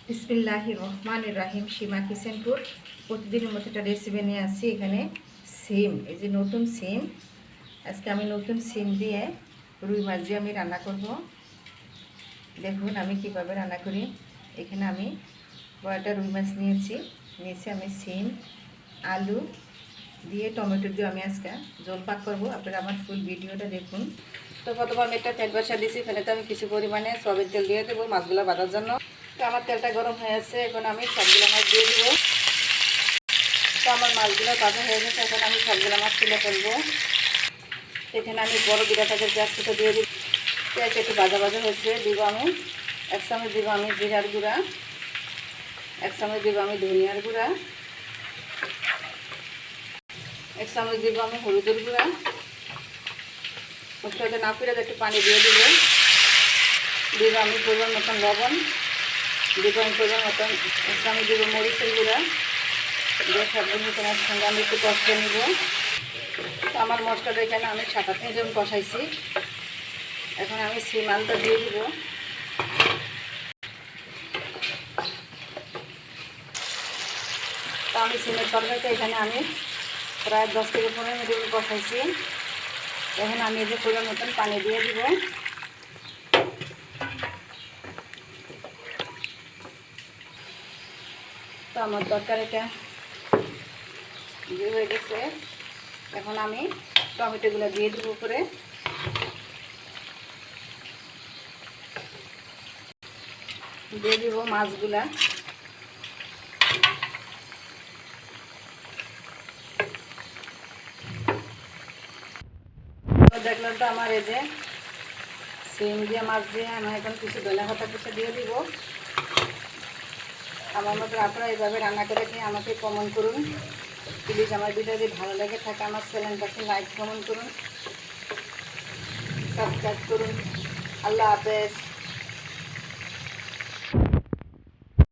বিসমিল্লাহির রহমানির রহিম। সীমা কিচেনপুর প্রতিদিনের মতো একটা রেসিপি নিয়ে আসছি। এখানে সিম, এই যে নতুন সিম, আজকে আমি নতুন সিম দিয়ে রুই মাছ দিয়ে আমি রান্না করব। দেখুন আমি কীভাবে রান্না করি। এখানে আমি কয়েকটা রুই মাছ নিয়েছি আমি সিম, আলু দিয়ে টমেটো দিয়ে আমি আজকে জল পাক করবো। আপনারা আমার ফুল ভিডিওটা দেখুন। তো প্রথমে আমি একটা প্যান বসা দিয়েছি, এখানে তো আমি কিছু পরিমাণে সয়াবিন তেল দিয়ে দেবো মাছগুলো বাঁধার জন্য। তো আমার তেলটা গরম হয়ে আছে, এখন আমি সবগুলো মাছ দিয়ে দেবো। তো আমার মাছগুলো ভাজা হয়ে গেছে, এখন আমি সবগুলো মাছ তুলে ফেলবো। এখানে আমি বড় দুটা প্যাকেট পেঁয়াজ কুচি দিয়ে দিব। পেঁয়াজ একটু ভাজা ভাজা হয়েছে, দিব আমি 1 চামচ দিব আমি জিরার গুঁড়া, 1 চামচ দিব আমি ধনিয়ার গুঁড়া, 1 চামচ দিব আমি হলুদের গুঁড়া। মশলাটা না ফিরে একটু পানি দিয়ে দিব। দিব আমি পরিমাণ মতন লবণ, দিব আমি পরিমাণ মতন 1 চামচ দিব মরিচের গুঁড়া দিয়ে সবগুলো মতনের সঙ্গে আমি একটু কষিয়ে নিব। তো আমার মশলাটা এখানে আমি 7-8 মিনিট কষাইছি। এখন আমি সিম আলুটা দিয়ে দিব। তো আমি সিমের তরকারিটা এখানে আমি প্রায় 10 থেকে 15 মিনিট কষাইছি। এখন আমি এই যে পরিমাণ মতন পানি দিয়ে দিব। তো আমার তরকারিটা দিয়ে হয়ে গেছে, এখন আমি টমেটোগুলো দিয়ে দেবো উপরে। দিয়ে দিব মাছগুলা। দেখলাম তো আমার এই যে সিম দিয়ে মাছ দিয়ে আমি এখন কিছু ধনে পাতা কুচি দিয়ে দিব। আমার মতো আপনারা এইভাবে রান্না করে খেয়ে আমাকে কমেন্ট করুন প্লিজ। আমার ভিডিও যদি ভালো লেগে থাকে আমার চ্যানেলটাকে লাইক কমেন্ট করুন, সাবস্ক্রাইব করুন। আল্লাহ হাফেজ।